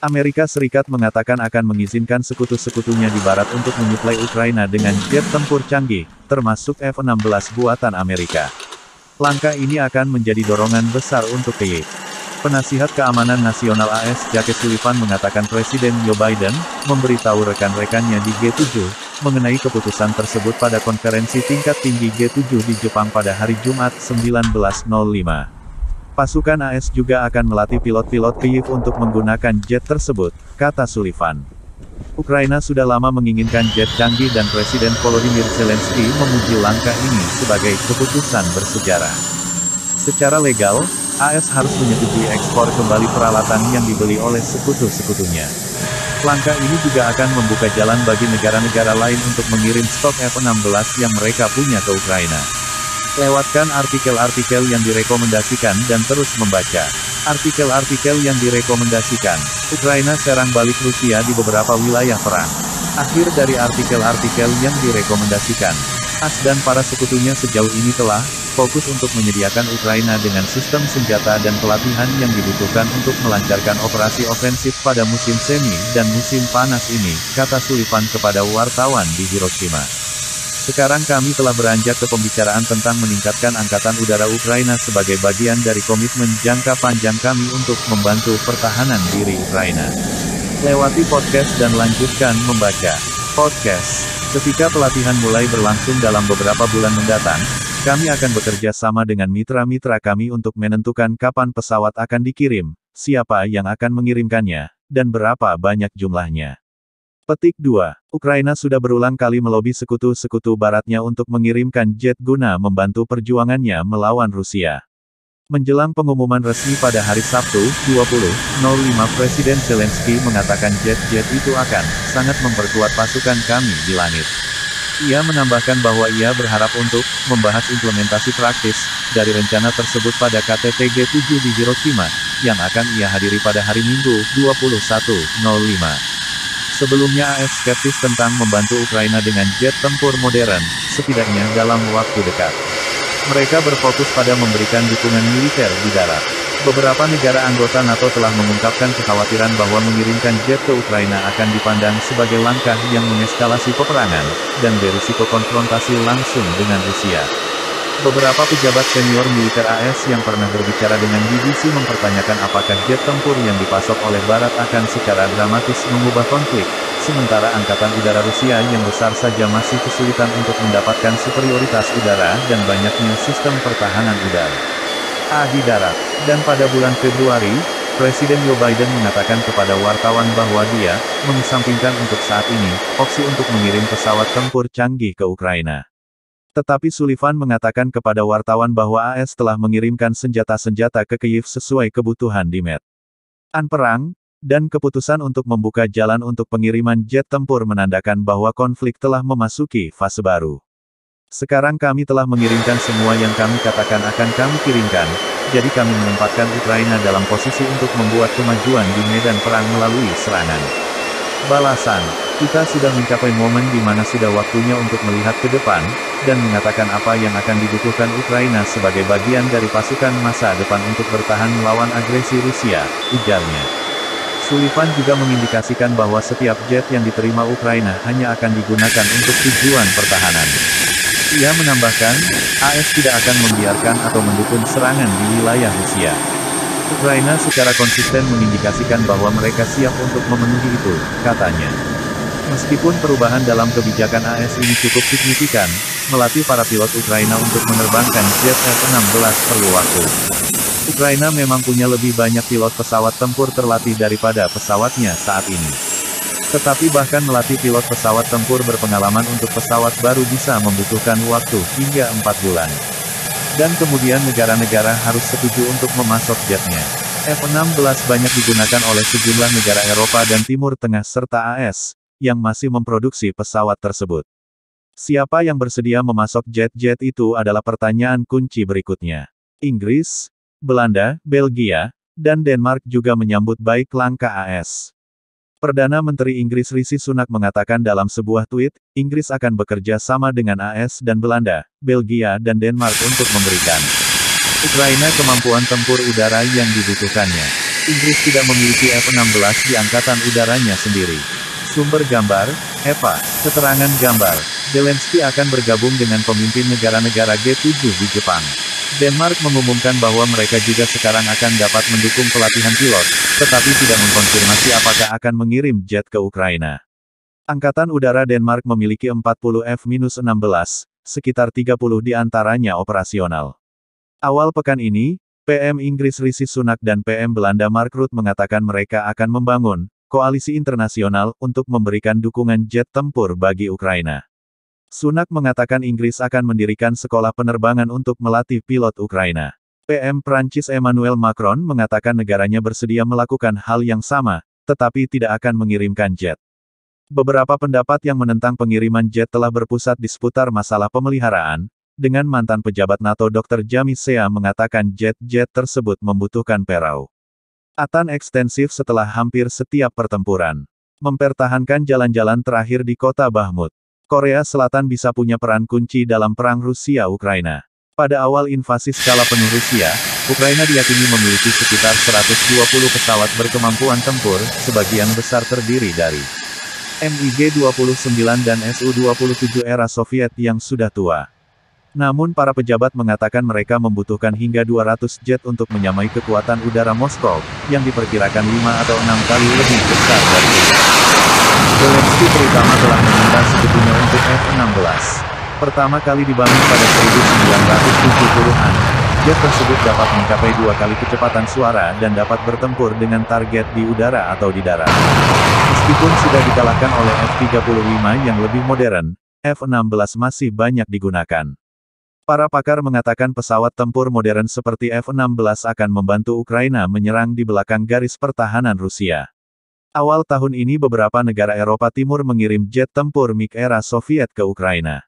Amerika Serikat mengatakan akan mengizinkan sekutu-sekutunya di barat untuk menyuplai Ukraina dengan jet tempur canggih, termasuk F-16 buatan Amerika. Langkah ini akan menjadi dorongan besar untuk Kyiv. Penasihat Keamanan Nasional AS Jake Sullivan mengatakan Presiden Joe Biden memberitahu rekan-rekannya di G7 mengenai keputusan tersebut pada konferensi tingkat tinggi G7 di Jepang pada hari Jumat 19.05. Pasukan AS juga akan melatih pilot-pilot Kyiv untuk menggunakan jet tersebut, kata Sullivan. Ukraina sudah lama menginginkan jet canggih dan Presiden Volodymyr Zelensky memuji langkah ini sebagai keputusan bersejarah. Secara legal, AS harus menyetujui ekspor kembali peralatan yang dibeli oleh sekutu-sekutunya. Langkah ini juga akan membuka jalan bagi negara-negara lain untuk mengirim stok F-16 yang mereka punya ke Ukraina. Lewatkan artikel-artikel yang direkomendasikan dan terus membaca. Artikel-artikel yang direkomendasikan. Ukraina serang balik Rusia di beberapa wilayah perang. Akhir dari artikel-artikel yang direkomendasikan. AS dan para sekutunya sejauh ini telah fokus untuk menyediakan Ukraina dengan sistem senjata dan pelatihan yang dibutuhkan untuk melancarkan operasi ofensif pada musim semi dan musim panas ini, kata Sullivan kepada wartawan di Hiroshima. Sekarang kami telah beranjak ke pembicaraan tentang meningkatkan angkatan udara Ukraina sebagai bagian dari komitmen jangka panjang kami untuk membantu pertahanan diri Ukraina. Lewati podcast dan lanjutkan membaca. Podcast. Ketika pelatihan mulai berlangsung dalam beberapa bulan mendatang, kami akan bekerja sama dengan mitra-mitra kami untuk menentukan kapan pesawat akan dikirim, siapa yang akan mengirimkannya, dan berapa banyak jumlahnya. Petik 2. Ukraina sudah berulang kali melobi sekutu-sekutu baratnya untuk mengirimkan jet guna membantu perjuangannya melawan Rusia. Menjelang pengumuman resmi pada hari Sabtu, 20.05 Presiden Zelensky mengatakan jet-jet itu akan sangat memperkuat pasukan kami di langit. Ia menambahkan bahwa ia berharap untuk membahas implementasi praktis dari rencana tersebut pada KTT G7 di Hiroshima, yang akan ia hadiri pada hari Minggu, 21.05. Sebelumnya AS skeptis tentang membantu Ukraina dengan jet tempur modern, setidaknya dalam waktu dekat. Mereka berfokus pada memberikan dukungan militer di darat. Beberapa negara anggota NATO telah mengungkapkan kekhawatiran bahwa mengirimkan jet ke Ukraina akan dipandang sebagai langkah yang mengeskalasi peperangan, dan berisiko konfrontasi langsung dengan Rusia. Beberapa pejabat senior militer AS yang pernah berbicara dengan BBC mempertanyakan apakah jet tempur yang dipasok oleh Barat akan secara dramatis mengubah konflik, sementara angkatan udara Rusia yang besar saja masih kesulitan untuk mendapatkan superioritas udara dan banyaknya sistem pertahanan udara. Di darat. Dan pada bulan Februari, Presiden Joe Biden mengatakan kepada wartawan bahwa dia mengesampingkan untuk saat ini opsi untuk mengirim pesawat tempur canggih ke Ukraina. Tetapi Sullivan mengatakan kepada wartawan bahwa AS telah mengirimkan senjata-senjata ke Kyiv sesuai kebutuhan di medan perang, dan keputusan untuk membuka jalan untuk pengiriman jet tempur menandakan bahwa konflik telah memasuki fase baru. Sekarang kami telah mengirimkan semua yang kami katakan akan kami kirimkan, jadi kami menempatkan Ukraina dalam posisi untuk membuat kemajuan di medan perang melalui serangan. Balasan. Kita sudah mencapai momen di mana sudah waktunya untuk melihat ke depan, dan mengatakan apa yang akan dibutuhkan Ukraina sebagai bagian dari pasukan masa depan untuk bertahan melawan agresi Rusia, ujarnya. Sullivan juga mengindikasikan bahwa setiap jet yang diterima Ukraina hanya akan digunakan untuk tujuan pertahanan. Ia menambahkan, AS tidak akan membiarkan atau mendukung serangan di wilayah Rusia. Ukraina secara konsisten mengindikasikan bahwa mereka siap untuk memenuhi itu, katanya. Meskipun perubahan dalam kebijakan AS ini cukup signifikan, melatih para pilot Ukraina untuk menerbangkan jet F-16 perlu waktu. Ukraina memang punya lebih banyak pilot pesawat tempur terlatih daripada pesawatnya saat ini. Tetapi bahkan melatih pilot pesawat tempur berpengalaman untuk pesawat baru bisa membutuhkan waktu hingga 4 bulan. Dan kemudian negara-negara harus setuju untuk memasok jetnya. F-16 banyak digunakan oleh sejumlah negara Eropa dan Timur Tengah serta AS, yang masih memproduksi pesawat tersebut. Siapa yang bersedia memasok jet-jet itu adalah pertanyaan kunci berikutnya. Inggris, Belanda, Belgia, dan Denmark juga menyambut baik langkah AS. Perdana Menteri Inggris Rishi Sunak mengatakan dalam sebuah tweet, Inggris akan bekerja sama dengan AS dan Belanda, Belgia dan Denmark untuk memberikan Ukraina kemampuan tempur udara yang dibutuhkannya. Inggris tidak memiliki F-16 di angkatan udaranya sendiri. Sumber gambar, EVA. Keterangan gambar. Zelensky akan bergabung dengan pemimpin negara-negara G7 di Jepang. Denmark mengumumkan bahwa mereka juga sekarang akan dapat mendukung pelatihan pilot, tetapi tidak mengkonfirmasi apakah akan mengirim jet ke Ukraina. Angkatan Udara Denmark memiliki 40 F-16, sekitar 30 di antaranya operasional. Awal pekan ini, PM Inggris Rishi Sunak dan PM Belanda Mark Rutte mengatakan mereka akan membangun koalisi internasional untuk memberikan dukungan jet tempur bagi Ukraina. Sunak mengatakan Inggris akan mendirikan sekolah penerbangan untuk melatih pilot Ukraina. PM Prancis Emmanuel Macron mengatakan negaranya bersedia melakukan hal yang sama, tetapi tidak akan mengirimkan jet. Beberapa pendapat yang menentang pengiriman jet telah berpusat di seputar masalah pemeliharaan, dengan mantan pejabat NATO Dr. James Sea mengatakan jet-jet tersebut membutuhkan perawatan ekstensif setelah hampir setiap pertempuran. Mempertahankan jalan-jalan terakhir di kota Bakhmut. Korea Selatan bisa punya peran kunci dalam perang Rusia-Ukraina. Pada awal invasi skala penuh Rusia, Ukraina diyakini memiliki sekitar 120 pesawat berkemampuan tempur, sebagian besar terdiri dari MiG-29 dan Su-27 era Soviet yang sudah tua. Namun para pejabat mengatakan mereka membutuhkan hingga 200 jet untuk menyamai kekuatan udara Moskow, yang diperkirakan 5 atau 6 kali lebih besar dari itu. Zelensky terutama telah meminta sekutunya untuk F-16. Pertama kali dibangun pada 1970-an, jet tersebut dapat mencapai 2 kali kecepatan suara dan dapat bertempur dengan target di udara atau di darat. Meskipun sudah dikalahkan oleh F-35 yang lebih modern, F-16 masih banyak digunakan. Para pakar mengatakan pesawat tempur modern seperti F-16 akan membantu Ukraina menyerang di belakang garis pertahanan Rusia. Awal tahun ini beberapa negara Eropa Timur mengirim jet tempur MiG era Soviet ke Ukraina.